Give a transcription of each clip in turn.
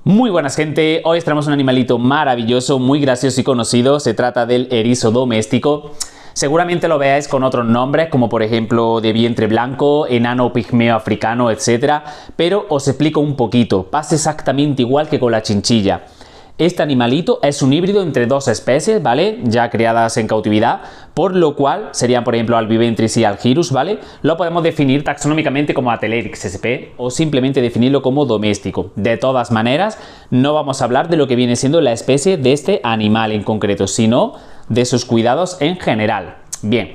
Muy buenas gente, hoy tenemos un animalito maravilloso, muy gracioso y conocido, se trata del erizo doméstico. Seguramente lo veáis con otros nombres, como por ejemplo de vientre blanco, enano pigmeo africano, etc. Pero os explico un poquito, pasa exactamente igual que con la chinchilla. Este animalito es un híbrido entre dos especies, ¿vale? Ya criadas en cautividad, por lo cual serían, por ejemplo, Albiventris y Algirus, ¿vale? Lo podemos definir taxonómicamente como Atelerix sp o simplemente definirlo como doméstico. De todas maneras, no vamos a hablar de lo que viene siendo la especie de este animal en concreto, sino de sus cuidados en general. Bien.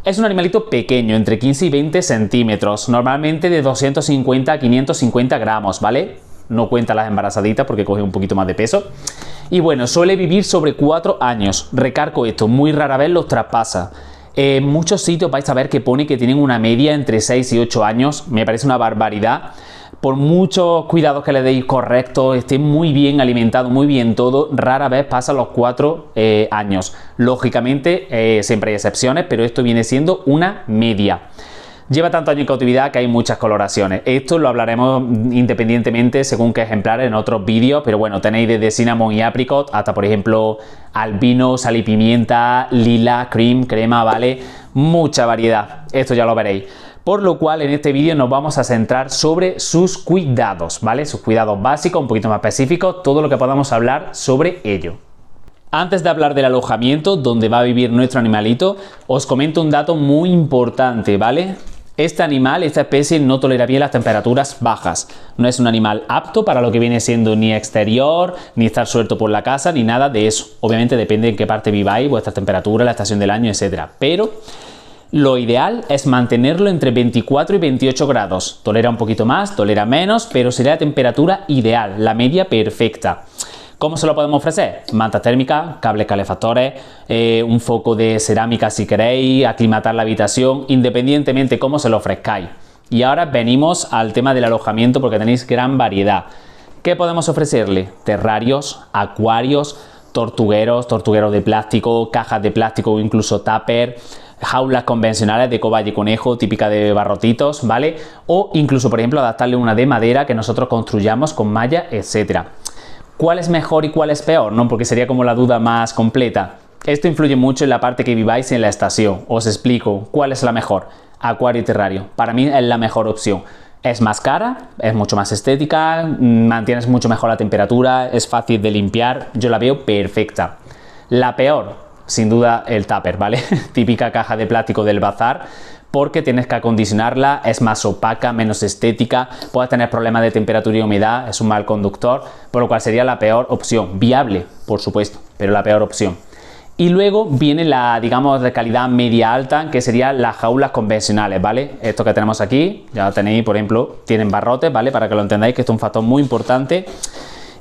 Es un animalito pequeño, entre 15 y 20 centímetros, normalmente de 250 a 550 gramos, ¿vale? No cuenta las embarazaditas porque coge un poquito más de peso. Y bueno, suele vivir sobre 4 años. Recargo esto, muy rara vez los traspasa. En muchos sitios vais a ver que pone que tienen una media entre 6 y 8 años. Me parece una barbaridad. Por muchos cuidados que le deis correctos, esté muy bien alimentado, muy bien todo, rara vez pasa los 4 años. Lógicamente, siempre hay excepciones, pero esto viene siendo una media. Lleva tanto año en cautividad que hay muchas coloraciones. Esto lo hablaremos independientemente según qué ejemplares en otros vídeos, pero bueno, tenéis desde cinnamon y apricot hasta, por ejemplo, albino, sal y pimienta, lila, cream, crema, ¿vale? Mucha variedad. Esto ya lo veréis. Por lo cual, en este vídeo nos vamos a centrar sobre sus cuidados, ¿vale? Sus cuidados básicos, un poquito más específicos, todo lo que podamos hablar sobre ello. Antes de hablar del alojamiento donde va a vivir nuestro animalito, os comento un dato muy importante, ¿vale? Este animal, esta especie, no tolera bien las temperaturas bajas. No es un animal apto para lo que viene siendo ni exterior, ni estar suelto por la casa, ni nada de eso. Obviamente depende en qué parte viváis, vuestra temperatura, la estación del año, etc. Pero lo ideal es mantenerlo entre 24 y 28 grados. Tolera un poquito más, tolera menos, pero sería la temperatura ideal, la media perfecta. ¿Cómo se lo podemos ofrecer? Manta térmica, cables calefactores, un foco de cerámica si queréis, aclimatar la habitación, independientemente cómo se lo ofrezcáis. Y ahora venimos al tema del alojamiento porque tenéis gran variedad. ¿Qué podemos ofrecerle? Terrarios, acuarios, tortugueros de plástico, cajas de plástico o incluso tupper, jaulas convencionales de cobayo y conejo, típica de barrotitos, ¿vale? O incluso, por ejemplo, adaptarle una de madera que nosotros construyamos con malla, etcétera. ¿Cuál es mejor y cuál es peor? ¿No? Porque sería como la duda más completa. Esto influye mucho en la parte que viváis en la estación. Os explico cuál es la mejor. Acuario y terrario. Para mí es la mejor opción. Es más cara, es mucho más estética, mantienes mucho mejor la temperatura, es fácil de limpiar. Yo la veo perfecta. La peor, sin duda, el tupper, ¿vale? Típica caja de plástico del bazar, porque tienes que acondicionarla, es más opaca, menos estética, puedes tener problemas de temperatura y humedad, es un mal conductor, por lo cual sería la peor opción. Viable, por supuesto, pero la peor opción. Y luego viene la, digamos, de calidad media alta, que serían las jaulas convencionales, ¿vale? Esto que tenemos aquí, ya lo tenéis, por ejemplo, tienen barrotes, ¿vale? Para que lo entendáis, que esto es un factor muy importante.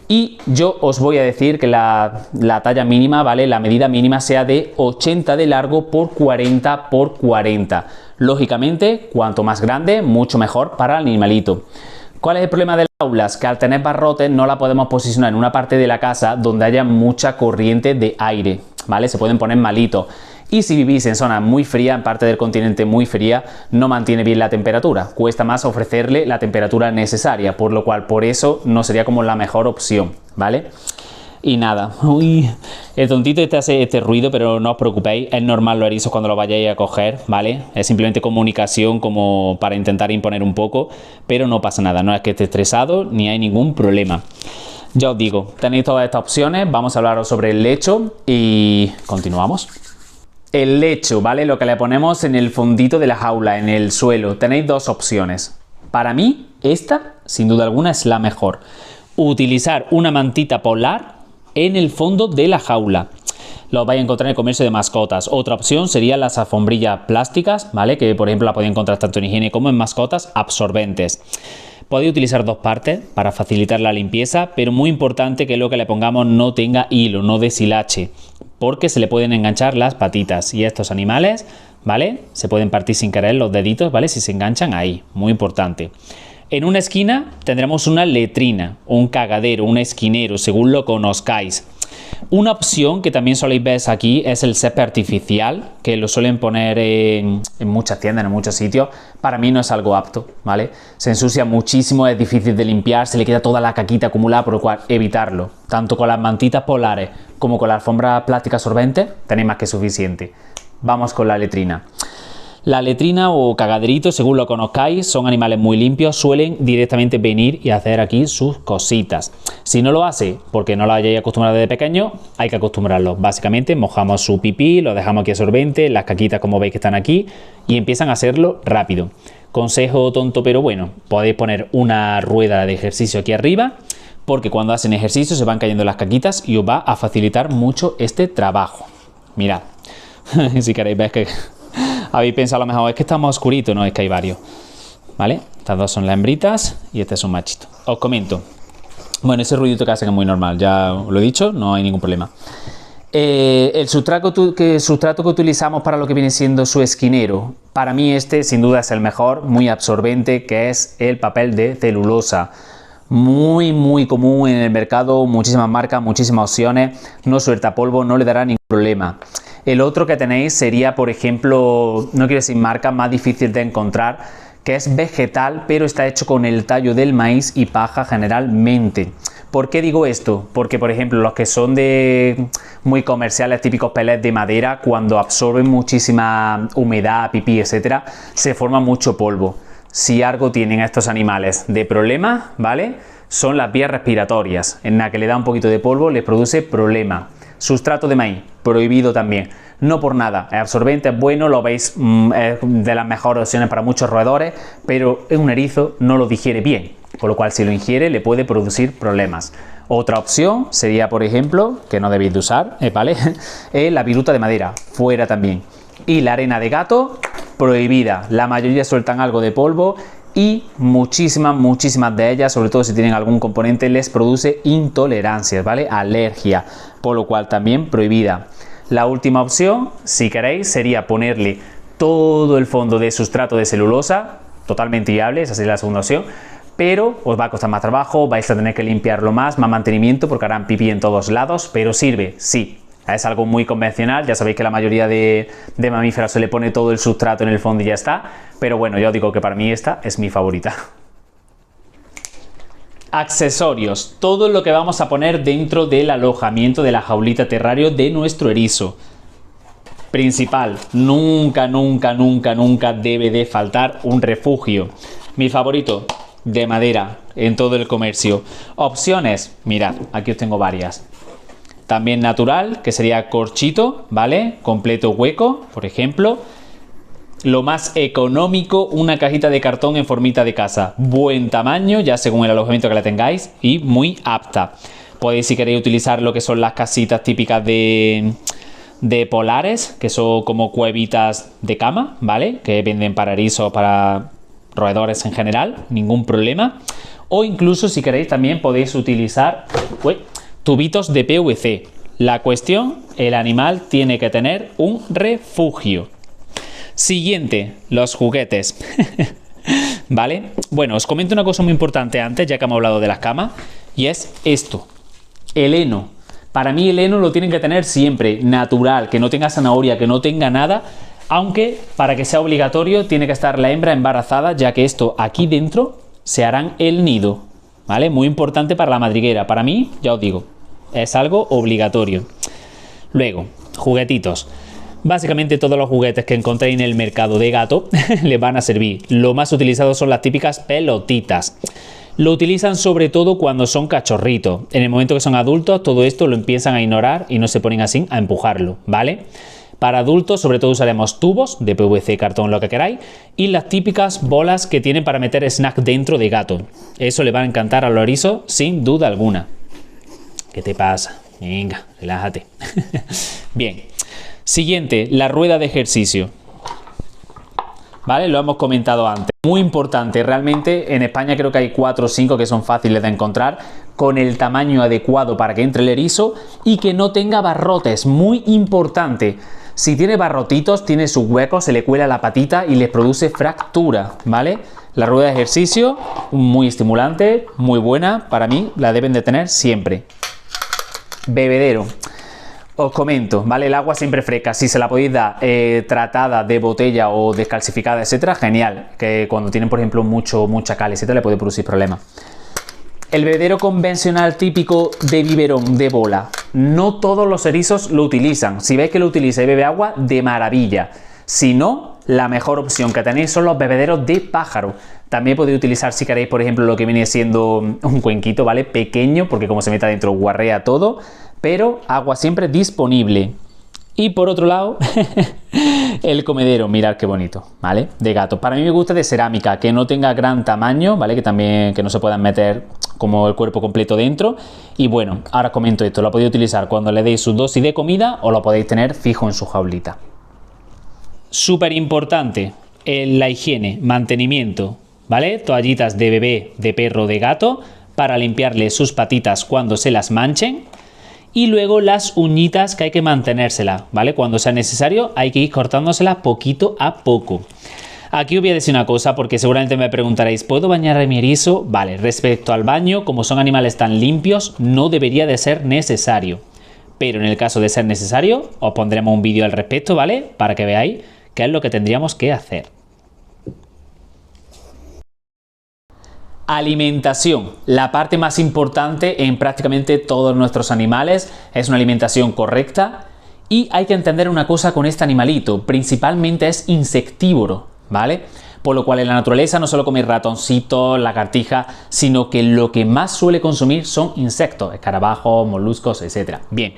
Y yo os voy a decir que la talla mínima, ¿vale? La medida mínima sea de 80 de largo por 40 por 40. Lógicamente, cuanto más grande, mucho mejor para el animalito. ¿Cuál es el problema de las jaulas? Que al tener barrotes no la podemos posicionar en una parte de la casa donde haya mucha corriente de aire, ¿vale? Se pueden poner malitos. Y si vivís en zonas muy frías, en parte del continente muy fría, no mantiene bien la temperatura. Cuesta más ofrecerle la temperatura necesaria, por lo cual por eso no sería como la mejor opción, ¿vale? Y nada, uy, el tontito hace este ruido, pero no os preocupéis, es normal los erizos cuando lo vayáis a coger, ¿vale? Es simplemente comunicación como para intentar imponer un poco, pero no pasa nada, no es que esté estresado ni hay ningún problema. Ya os digo, tenéis todas estas opciones, vamos a hablaros sobre el lecho y continuamos. El lecho, ¿vale? Lo que le ponemos en el fondito de la jaula, en el suelo. Tenéis dos opciones. Para mí, esta, sin duda alguna, es la mejor. Utilizar una mantita polar en el fondo de la jaula. Lo vais a encontrar en el comercio de mascotas. Otra opción serían las alfombrillas plásticas, ¿vale? Que, por ejemplo, la podéis encontrar tanto en higiene como en mascotas absorbentes. Podéis utilizar dos partes para facilitar la limpieza, pero muy importante que lo que le pongamos no tenga hilo, no deshilache, porque se le pueden enganchar las patitas y estos animales, ¿vale? Se pueden partir sin querer los deditos, ¿vale? Si se enganchan ahí, muy importante. En una esquina tendremos una letrina, un cagadero, un esquinero, según lo conozcáis. Una opción que también soléis ver aquí es el césped artificial, que lo suelen poner en muchas tiendas, en muchos sitios. Para mí no es algo apto, ¿vale? Se ensucia muchísimo, es difícil de limpiar, se le queda toda la caquita acumulada, por lo cual evitarlo. Tanto con las mantitas polares como con la alfombra plástica solvente tenéis más que suficiente. Vamos con la letrina. La letrina o cagaderito, según lo conozcáis, son animales muy limpios, suelen directamente venir y hacer aquí sus cositas. Si no lo hace porque no lo hayáis acostumbrado desde pequeño, hay que acostumbrarlo. Básicamente mojamos su pipí, lo dejamos aquí absorbente, las caquitas como veis que están aquí y empiezan a hacerlo rápido. Consejo tonto pero bueno, podéis poner una rueda de ejercicio aquí arriba porque cuando hacen ejercicio se van cayendo las caquitas y os va a facilitar mucho este trabajo. Mirad, si queréis ver que... Habéis pensado a lo mejor, es que está más oscurito, no, es que hay varios, ¿vale? Estas dos son las hembritas y este es un machito. Os comento. Bueno, ese ruidito que hacen es muy normal, ya os lo he dicho, no hay ningún problema. El sustrato que utilizamos para lo que viene siendo su esquinero, para mí este sin duda es el mejor, muy absorbente, que es el papel de celulosa. Muy común en el mercado, muchísimas marcas, muchísimas opciones, no suelta polvo, no le dará ningún problema. El otro que tenéis sería, por ejemplo, no quiero decir marca, más difícil de encontrar, que es vegetal, pero está hecho con el tallo del maíz y paja generalmente. ¿Por qué digo esto? Porque, por ejemplo, los que son de muy comerciales, típicos pellets de madera, cuando absorben muchísima humedad, pipí, etcétera, se forma mucho polvo. Si algo tienen estos animales de problema, ¿vale? Son las vías respiratorias. En la que le da un poquito de polvo les produce problema. Sustrato de maíz, prohibido también. No por nada, es absorbente, es bueno, lo veis, es de las mejores opciones para muchos roedores, pero un erizo no lo digiere bien, con lo cual si lo ingiere le puede producir problemas. Otra opción sería, por ejemplo, que no debéis de usar, ¿vale? La viruta de madera, fuera también. Y la arena de gato, prohibida. La mayoría sueltan algo de polvo y muchísimas de ellas, sobre todo si tienen algún componente, les produce intolerancias, ¿vale? Alergia, por lo cual también prohibida. La última opción, si queréis, sería ponerle todo el fondo de sustrato de celulosa, totalmente viable, esa sería la segunda opción, pero os va a costar más trabajo, vais a tener que limpiarlo más mantenimiento porque harán pipí en todos lados, pero sirve, sí. Es algo muy convencional, ya sabéis que la mayoría de mamíferos se le pone todo el sustrato en el fondo y ya está, pero bueno, yo os digo que para mí esta es mi favorita. Accesorios, todo lo que vamos a poner dentro del alojamiento de la jaulita terrario de nuestro erizo. Principal, nunca debe de faltar un refugio. Mi favorito, de madera, en todo el comercio. Opciones, mirad, aquí os tengo varias. También natural, que sería corchito, ¿vale? Completo hueco, por ejemplo. Lo más económico, una cajita de cartón en formita de casa. Buen tamaño, ya según el alojamiento que la tengáis, y muy apta. Podéis, si queréis, utilizar lo que son las casitas típicas de polares, que son como cuevitas de cama, ¿vale? Que venden para erizos, para roedores en general, ningún problema. O incluso, si queréis, también podéis utilizar tubitos de PVC. La cuestión, el animal tiene que tener un refugio. Siguiente, los juguetes. ¿Vale? Bueno, os comento una cosa muy importante antes, ya que hemos hablado de las camas, y es esto, el heno. Para mí el heno lo tienen que tener siempre natural, que no tenga zanahoria, que no tenga nada, aunque para que sea obligatorio tiene que estar la hembra embarazada, ya que esto aquí dentro se harán el nido, ¿vale? Muy importante para la madriguera. Para mí, ya os digo, es algo obligatorio. Luego, juguetitos. Básicamente todos los juguetes que encontréis en el mercado de gato les van a servir. Lo más utilizado son las típicas pelotitas. Lo utilizan sobre todo cuando son cachorritos. En el momento que son adultos, todo esto lo empiezan a ignorar y no se ponen así a empujarlo, ¿vale? Para adultos, sobre todo usaremos tubos de PVC, cartón, lo que queráis, y las típicas bolas que tienen para meter snack dentro de gato. Eso le va a encantar a los erizos, sin duda alguna. ¿Qué te pasa? Venga, relájate. Bien. Siguiente, la rueda de ejercicio. ¿Vale? Lo hemos comentado antes. Muy importante, realmente en España creo que hay 4 o 5 que son fáciles de encontrar, con el tamaño adecuado para que entre el erizo y que no tenga barrotes. Muy importante. Si tiene barrotitos, tiene sus huecos, se le cuela la patita y les produce fractura, ¿vale? La rueda de ejercicio, muy estimulante, muy buena, para mí la deben de tener siempre. Bebedero. Os comento, ¿vale? El agua siempre fresca, si se la podéis dar tratada de botella o descalcificada, etcétera, genial. Que cuando tienen, por ejemplo, mucha cal, etcétera, le puede producir problemas. El bebedero convencional típico de biberón de bola, no todos los erizos lo utilizan. Si veis que lo utiliza y bebe agua, de maravilla. Si no, la mejor opción que tenéis son los bebederos de pájaro. También podéis utilizar, si queréis, por ejemplo, lo que viene siendo un cuenquito, ¿vale? Pequeño, porque como se meta dentro guarrea todo, pero agua siempre disponible. Y por otro lado, el comedero, mirad qué bonito, ¿vale? De gato. Para mí me gusta de cerámica, que no tenga gran tamaño, ¿vale? Que no se puedan meter como el cuerpo completo dentro. Y bueno, ahora comento esto, lo podéis utilizar cuando le deis su dosis de comida o lo podéis tener fijo en su jaulita. Súper importante, la higiene, mantenimiento, ¿vale? Toallitas de bebé, de perro, de gato, para limpiarle sus patitas cuando se las manchen. Y luego las uñitas que hay que mantenérselas, ¿vale? Cuando sea necesario hay que ir cortándoselas poquito a poco. Aquí os voy a decir una cosa porque seguramente me preguntaréis, ¿puedo bañar a mi erizo? Vale, respecto al baño, como son animales tan limpios, no debería de ser necesario. Pero en el caso de ser necesario, os pondremos un vídeo al respecto, ¿vale? Para que veáis qué es lo que tendríamos que hacer. Alimentación, la parte más importante en prácticamente todos nuestros animales, es una alimentación correcta y hay que entender una cosa con este animalito, principalmente es insectívoro, ¿vale? Por lo cual en la naturaleza no solo come ratoncitos, lagartijas, sino que lo que más suele consumir son insectos, escarabajos, moluscos, etc. Bien.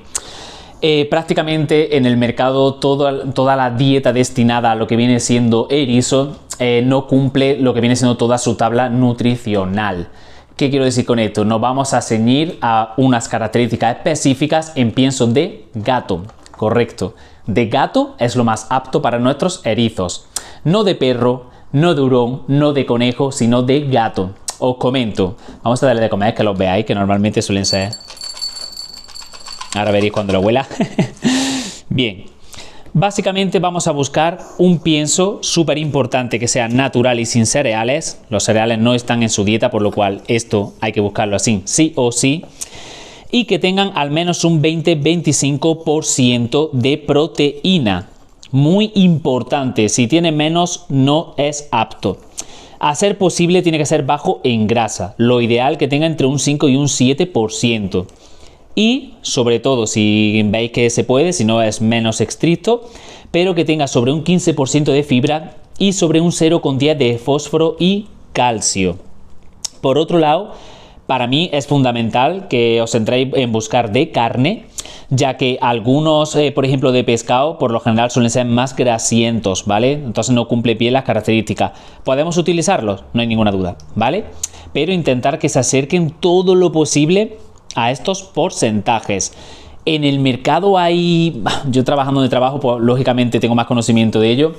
Prácticamente en el mercado toda la dieta destinada a lo que viene siendo erizo no cumple lo que viene siendo toda su tabla nutricional. ¿Qué quiero decir con esto? Nos vamos a ceñir a unas características específicas en pienso de gato, correcto. De gato es lo más apto para nuestros erizos, no de perro, no de hurón, no de conejo, sino de gato. Os comento, vamos a darle de comer, que los veáis, que normalmente suelen ser... Ahora veréis cuando lo huela. Bien, básicamente vamos a buscar un pienso súper importante que sea natural y sin cereales. Los cereales no están en su dieta, por lo cual esto hay que buscarlo así, sí o sí. Y que tengan al menos un 20-25% de proteína. Muy importante, si tiene menos no es apto. A ser posible tiene que ser bajo en grasa. Lo ideal que tenga entre un 5 y un 7%. Y sobre todo, si veis que se puede, si no es menos estricto, pero que tenga sobre un 15% de fibra y sobre un 0,10 de fósforo y calcio. Por otro lado, para mí es fundamental que os centréis en buscar de carne, ya que algunos, por ejemplo, de pescado, por lo general suelen ser más grasientos, ¿vale? Entonces no cumple bien las características. ¿Podemos utilizarlos? No hay ninguna duda, ¿vale? Pero intentar que se acerquen todo lo posible a estos porcentajes. En el mercado hay, yo trabajando de trabajo, pues lógicamente tengo más conocimiento de ello,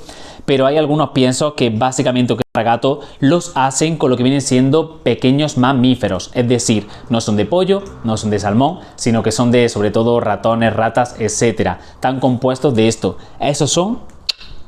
pero hay algunos piensos que básicamente para gato los hacen con lo que vienen siendo pequeños mamíferos, es decir, no son de pollo, no son de salmón, sino que son de sobre todo ratones, ratas, etcétera. Están compuestos de esto. Esos son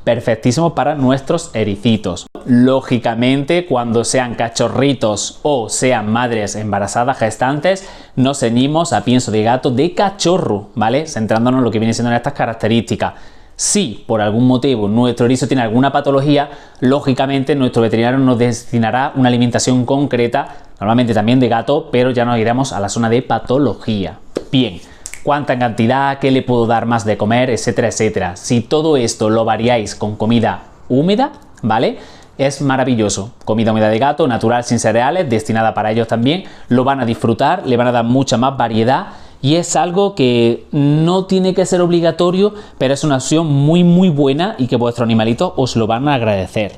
perfectísimos para nuestros ericitos. Lógicamente, cuando sean cachorritos o sean madres embarazadas, gestantes, nos ceñimos a pienso de gato de cachorro, ¿vale? Centrándonos en lo que viene siendo en estas características. Si por algún motivo nuestro erizo tiene alguna patología, lógicamente nuestro veterinario nos destinará una alimentación concreta, normalmente también de gato, pero ya nos iremos a la zona de patología. Bien. Cuánta cantidad, qué le puedo dar más de comer, etcétera, etcétera. Si todo esto lo variáis con comida húmeda, ¿vale? Es maravilloso. Comida húmeda de gato, natural, sin cereales, destinada para ellos también. Lo van a disfrutar, le van a dar mucha más variedad y es algo que no tiene que ser obligatorio, pero es una opción muy muy buena y que vuestro animalito os lo van a agradecer.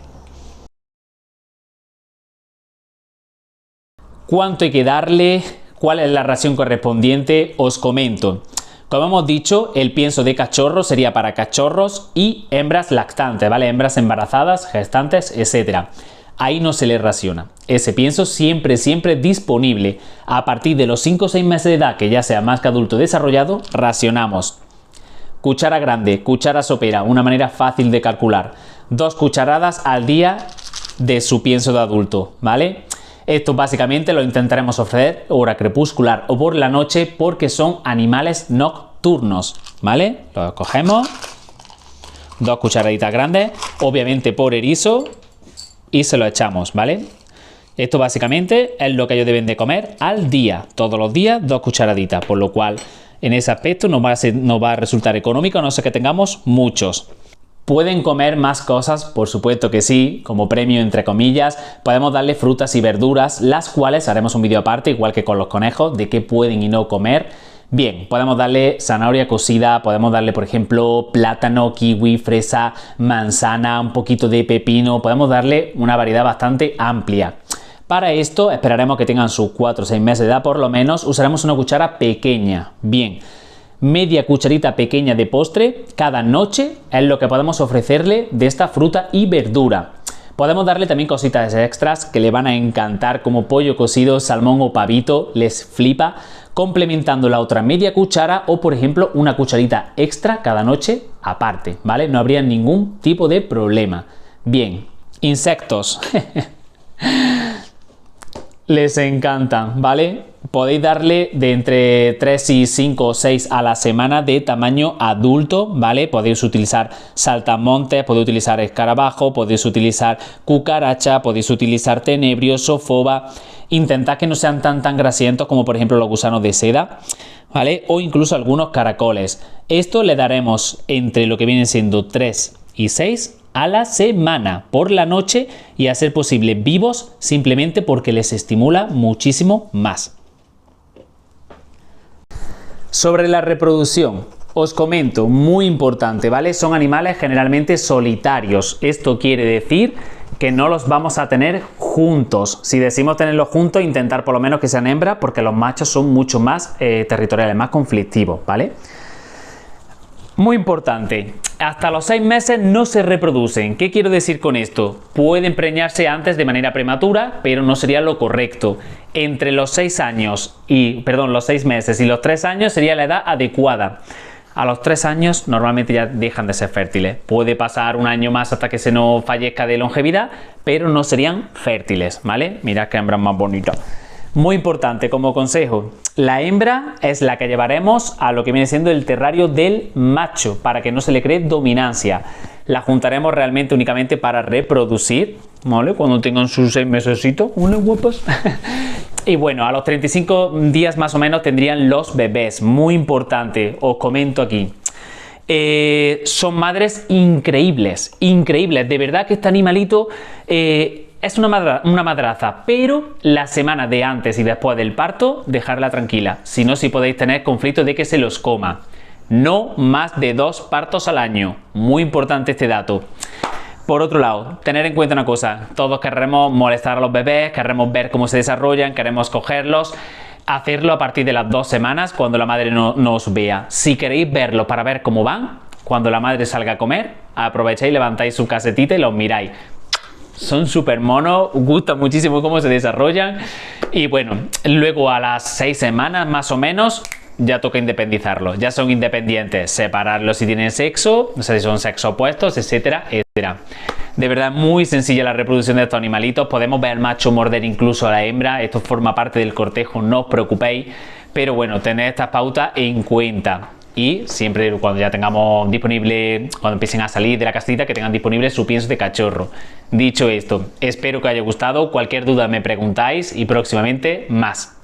¿Cuánto hay que darle? ¿Cuál es la ración correspondiente? Os comento. Como hemos dicho, el pienso de cachorro sería para cachorros y hembras lactantes, ¿vale? Hembras embarazadas, gestantes, etc. Ahí no se les raciona. Ese pienso siempre disponible. A partir de los 5 o 6 meses de edad, que ya sea más que adulto desarrollado, racionamos. Cuchara grande, cuchara sopera, una manera fácil de calcular. 2 cucharadas al día de su pienso de adulto, ¿vale? Esto básicamente lo intentaremos ofrecer hora crepuscular o por la noche porque son animales nocturnos, ¿vale? Lo cogemos, 2 cucharaditas grandes, obviamente por erizo, y se lo echamos, ¿vale? Esto básicamente es lo que ellos deben de comer al día, todos los días 2 cucharaditas, por lo cual en ese aspecto nos va a resultar económico, a no ser que tengamos muchos. ¿Pueden comer más cosas? Por supuesto que sí, como premio entre comillas, podemos darle frutas y verduras, las cuales haremos un vídeo aparte, igual que con los conejos, de qué pueden y no comer. Bien, podemos darle zanahoria cocida, podemos darle por ejemplo plátano, kiwi, fresa, manzana, un poquito de pepino, podemos darle una variedad bastante amplia. Para esto esperaremos que tengan sus 4 o 6 meses de edad por lo menos, usaremos una cuchara pequeña. Bien. Media cucharita pequeña de postre cada noche es lo que podemos ofrecerle de esta fruta y verdura. Podemos darle también cositas extras que le van a encantar como pollo cocido, salmón o pavito, les flipa, complementando la otra media cuchara o por ejemplo una cucharita extra cada noche aparte, ¿vale? No habría ningún tipo de problema. Bien, insectos. Les encantan, ¿vale? Podéis darle de entre 3 y 5 o 6 a la semana de tamaño adulto, ¿vale? Podéis utilizar saltamontes, podéis utilizar escarabajo, podéis utilizar cucaracha, podéis utilizar tenebrio, sofoba. Intentad que no sean tan grasientos como por ejemplo los gusanos de seda, ¿vale? O incluso algunos caracoles. Esto le daremos entre lo que vienen siendo 3 y 6 a la semana por la noche y a ser posible vivos simplemente porque les estimula muchísimo más. Sobre la reproducción, os comento, muy importante, ¿vale? Son animales generalmente solitarios. Esto quiere decir que no los vamos a tener juntos. Si decimos tenerlos juntos, intentar por lo menos que sean hembras porque los machos son mucho más territoriales, más conflictivos, ¿vale? Muy importante, hasta los 6 meses no se reproducen. ¿Qué quiero decir con esto? Pueden preñarse antes de manera prematura, pero no sería lo correcto. Entre los 6 meses y los 3 años sería la edad adecuada. A los 3 años normalmente ya dejan de ser fértiles. Puede pasar un año más hasta que se nos fallezca de longevidad, pero no serían fértiles, ¿vale? Mirad qué hembras más bonitas. Muy importante como consejo, la hembra es la que llevaremos a lo que viene siendo el terrario del macho para que no se le cree dominancia. La juntaremos realmente únicamente para reproducir, ¿vale? Cuando tengan sus 6 mesecitos, unas guapas. Y bueno, a los 35 días más o menos tendrían los bebés. Muy importante, os comento aquí. Son madres increíbles, increíbles. De verdad que este animalito es una madraza, pero la semana de antes y después del parto, dejarla tranquila. Si no, si podéis tener conflicto de que se los coma. No más de 2 partos al año. Muy importante este dato. Por otro lado, tener en cuenta una cosa. Todos querremos molestar a los bebés, querremos ver cómo se desarrollan, queremos cogerlos. Hacerlo a partir de las 2 semanas cuando la madre no os vea. Si queréis verlo para ver cómo van, cuando la madre salga a comer, aprovecháis, levantáis su casetita y los miráis. Son súper monos, gusta muchísimo cómo se desarrollan y bueno, luego a las 6 semanas más o menos ya toca independizarlos, ya son independientes, separarlos si tienen sexo, o sea, si son sexo opuestos, etcétera, etcétera. De verdad muy sencilla la reproducción de estos animalitos, podemos ver al macho morder incluso a la hembra, esto forma parte del cortejo, no os preocupéis, pero bueno, tened estas pautas en cuenta. Y siempre cuando ya tengamos disponible, cuando empiecen a salir de la casita, que tengan disponible su pienso de cachorro. Dicho esto, espero que os haya gustado. Cualquier duda me preguntáis y próximamente más.